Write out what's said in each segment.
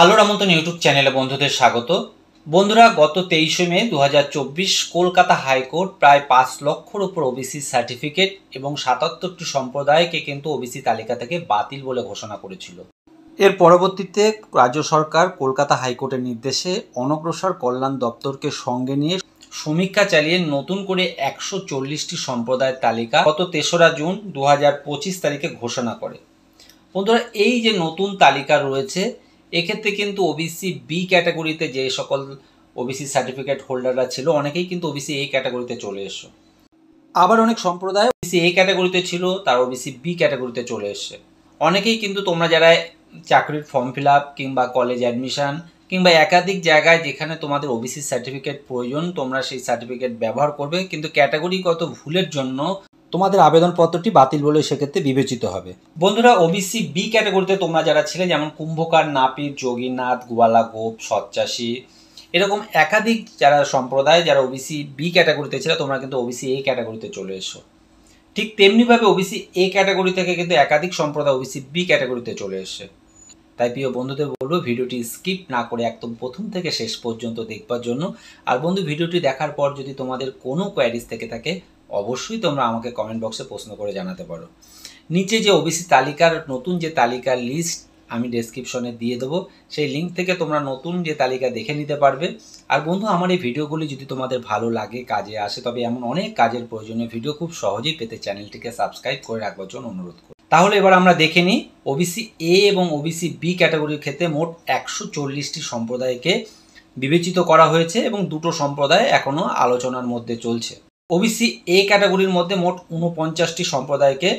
আলোর আমন্ত্রণ ইউটিউব চ্যানেলে বন্ধুদের স্বাগত। বন্ধুরা, গত 23 মে 2024 কলকাতা হাইকোর্ট প্রায় 5 লক্ষর উপর ওবিসি সার্টিফিকেট এবং 77টি সম্প্রদায়কে কিন্তু ওবিসি তালিকা থেকে বাতিল বলে ঘোষণা করেছিল। এর পরবর্তীতে রাজ্য সরকার কলকাতা হাইকোর্টের নির্দেশে অনগ্রসর কল্যাণ দপ্তরকে সঙ্গে নিয়ে সমীক্ষা চালিয়ে নতুন করে 140টি সম্প্রদায়ের তালিকা গত 3রা জুন 2025 তারিখে ঘোষণা করে। বন্ধুরা, এই যে নতুন তালিকা রয়েছে, এক্ষেত্রে কিন্তু ওবিসি বি ক্যাটাগরিতে যে সকল ওবিসি সার্টিফিকেট হোল্ডাররা ছিল, অনেকেই কিন্তু ওবিসি এ ক্যাটাগরিতে চলে এসো। আবার অনেক সম্প্রদায় ওবিসি এ ক্যাটাগরিতে ছিল, তার ওবিসি বি ক্যাটাগরিতে চলে এসছে। অনেকেই কিন্তু তোমরা যারা চাকরির ফর্ম ফিল আপ কিংবা কলেজ অ্যাডমিশন কিংবা একাধিক জায়গায় যেখানে তোমাদের ওবিসি সার্টিফিকেট প্রয়োজন, তোমরা সেই সার্টিফিকেট ব্যবহার করবে, কিন্তু ক্যাটাগরিগত ভুলের জন্য তোমাদের আবেদনপত্রটি বাতিল বলে সেক্ষেত্রে বিবেচিত হবে। বন্ধুরা, ওবিসি বি ক্যাটাগরিতে তোমরা যারা ছিলে, যেমন কুম্ভকার, নাপিত, যোগীনাথ, গোয়ালা, গোপ, সৎচাষী, এরকম একাধিক যারা সম্প্রদায় যারা ওবিসি বি ক্যাটাগরিতে ছিল, তোমরা কিন্তু ওবিসি এ ক্যাটাগরিতে চলে এসো। ঠিক তেমনিভাবে ওবিসি এ ক্যাটাগরি থেকে কিন্তু একাধিক সম্প্রদায় ওবিসি বি ক্যাটাগরিতে চলে এসে। তাই প্রিয় বন্ধুদের বলবো, ভিডিওটি স্কিপ না করে একদম প্রথম থেকে শেষ পর্যন্ত দেখবার জন্য। আর বন্ধু, ভিডিওটি দেখার পর যদি তোমাদের কোনো কোয়ারিজ থেকে থাকে, অবশ্যই তোমরা আমাকে কমেন্ট বক্সে প্রশ্ন করে জানাতে পারো। নিচে যে ওবিসি তালিকার নতুন যে তালিকার লিস্ট আমি ডেসক্রিপশনে দিয়ে দেবো, সেই লিঙ্ক থেকে তোমরা নতুন যে তালিকা দেখে নিতে পারবে। আর বন্ধু, আমার এই ভিডিওগুলি যদি তোমাদের ভালো লাগে, কাজে আসে, তবে এমন অনেক কাজের প্রয়োজনীয় ভিডিও খুব সহজেই পেতে চ্যানেলটিকে সাবস্ক্রাইব করে রাখবার জন্য অনুরোধ করি। তাহলে এবার আমরা দেখে নিই, ওবিসি এ এবং ওবিসি বি ক্যাটাগরির ক্ষেত্রে মোট 140টি সম্প্রদায়কে বিবেচিত করা হয়েছে এবং দুটো সম্প্রদায় এখনও আলোচনার মধ্যে চলছে। ওবিসি এ ক্যাটাগরির মধ্যে মোট 49টি সম্প্রদায়কে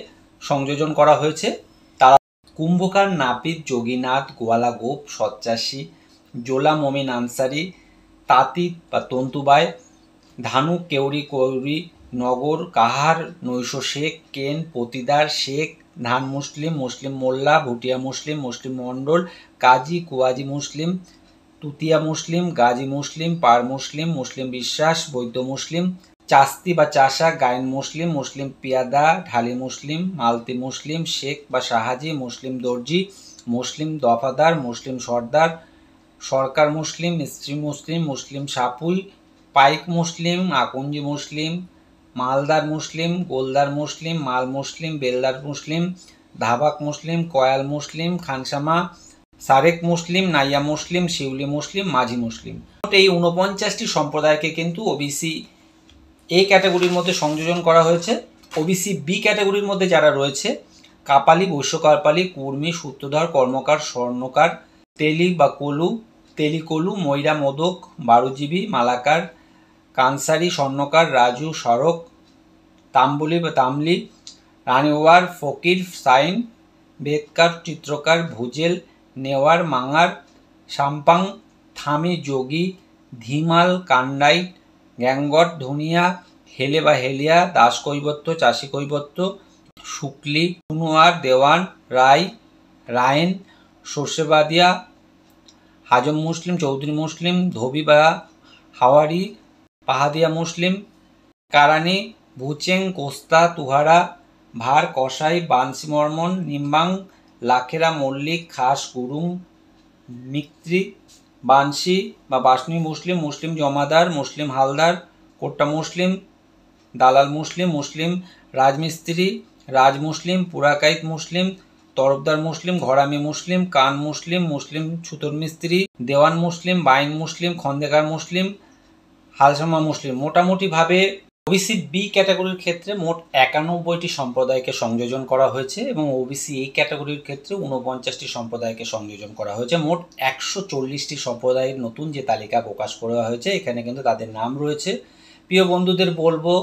সংযোজন করা হয়েছে। তারা কুম্ভকার, নাপিত, যোগীনাথ, গোয়ালা, গোপ, সৎচাষী, জোলা, মমিন, আনসারি, তাঁতি বা তন্তুবায়, ধানু, কেউরি, কৌরি, নগর, কাহার, নৈশ শেখ, কেন, পতিদার, শেখ, ধান মুসলিম, মুসলিম মোল্লা, ভুটিয়া মুসলিম, মুসলিম মণ্ডল, কাজী, কুয়াজি মুসলিম, তুতিয়া মুসলিম, গাজী মুসলিম, পার মুসলিম, মুসলিম বিশ্বাস, বৈদ্য মুসলিম, চাস্তি বা চাষা, গায়েন মুসলিম, মুসলিম পিয়াদা, ঢালি মুসলিম, মালতি মুসলিম, শেখ বা শাহাজি, মুসলিম দর্জি, মুসলিম দফাদার, মুসলিম সর্দার, সরকার মুসলিম, স্ত্রী মুসলিম, মুসলিম সাপুই, পাইক মুসলিম, আকঞ্জি মুসলিম, মালদার মুসলিম, গোলদার মুসলিম, মাল মুসলিম, বেলদার মুসলিম, ধাবাক মুসলিম, কয়াল মুসলিম, খানসামা, সারেক মুসলিম, নাইয়া মুসলিম, শিউলি মুসলিম, মাঝি মুসলিম। এই 49টি সম্প্রদায়কে কিন্তু ওবিসি এ ক্যাটাগরির মধ্যে সংযোজন করা হয়েছে। ওবিসি বি ক্যাটাগরির মধ্যে যারা রয়েছে, কাপালি, বৈশ্যকারপালি, কুর্মি, সূত্রধর, কর্মকার, স্বর্ণকার, তেলি বা কলু, তেলিকলু, ময়রা, মোদক, বারুজীবী, মালাকার, কানসারি, স্বর্ণকার, রাজু, সড়ক, তাম্বুলি বা তামলি, রানিওয়ার, ফকির, সাইন, বেদকার, চিত্রকার, ভুজেল, নেওয়ার, মাঙার, সাম্পাং, থামি, যোগী, ধিমাল, কান্ডাই, গ্যাঙ্গট, ধুনিয়া, হেলে বা হেলিয়া, দাস কৈবত্য, চাষি কৈবত্য, শুক্লি, কুনোয়ার, দেওয়ান, রায়, রায়েন, সর্ষেবাদিয়া, হাজম মুসলিম, চৌধুরী মুসলিম, ধোবি বা হাওয়ারি, পাহাদিয়া মুসলিম, কারানি, ভুচেং, কোস্তা, তুহারা, ভার, কসাই, বানসি মর্মন, নিম্বাং, লাখেরা, মল্লিক, খাস, গুরুং, মিত্রি, বানসি বা বাসনি মুসলিম, মুসলিম জমাদার, মুসলিম হালদার, কোট্টা মুসলিম, দালাল মুসলিম, মুসলিম রাজমিস্ত্রি, রাজ মুসলিম, পুরাকাইত মুসলিম, তরফদার মুসলিম, ঘরামি মুসলিম, কান মুসলিম, মুসলিম ছুতর মিস্ত্রি, দেওয়ান মুসলিম, বাইন মুসলিম, খন্দেকার মুসলিম, হালসামা মুসলিম। মোটামুটিভাবে ওবিসি বি ক্যাটাগরির ক্ষেত্রে মোট 91টি সম্প্রদায়কে সংযোজন করা হয়েছে এবং ওবিসি এ ক্যাটাগরির ক্ষেত্রে 49টি সম্প্রদায়কে সংযোজন করা হয়েছে। মোট 140টি সম্প্রদায়ের নতুন যে তালিকা প্রকাশ করা হয়েছে, এখানে কিন্তু তাদের নাম রয়েছে। প্রিয় বন্ধুদের বলবো,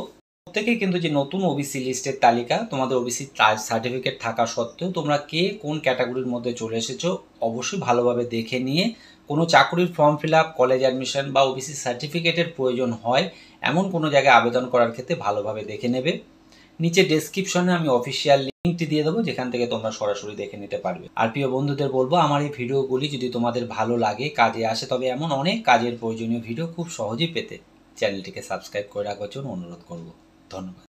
প্রত্যেকেই কিন্তু যে নতুন ওবিসি লিস্টের তালিকা, তোমাদের ওবিসি সার্টিফিকেট থাকা সত্ত্বেও তোমরা কে কোন ক্যাটাগরির মধ্যে চলে এসেছো, অবশ্যই ভালোভাবে দেখে নিয়ে কোনো চাকরির form fill up, college admission বা ওবিসি সার্টিফিকেটের প্রয়োজন হয় এমন কোনো জায়গায় আবেদন করার ক্ষেত্রে ভালোভাবে দেখে নেবে। নিচে ডেসক্রিপশনে আমি অফিসিয়াল লিঙ্কটি দিয়ে দেবো, যেখান থেকে তোমরা সরাসরি দেখে নিতে পারবে। আর প্রিয় বন্ধুদের বলবো, আমার এই ভিডিওগুলি যদি তোমাদের ভালো লাগে, কাজে আসে, তবে এমন অনেক কাজের প্রয়োজনীয় ভিডিও খুব সহজেই পেতে চ্যানেলটিকে সাবস্ক্রাইব করে রাখার জন্য অনুরোধ করব। ধন্যবাদ।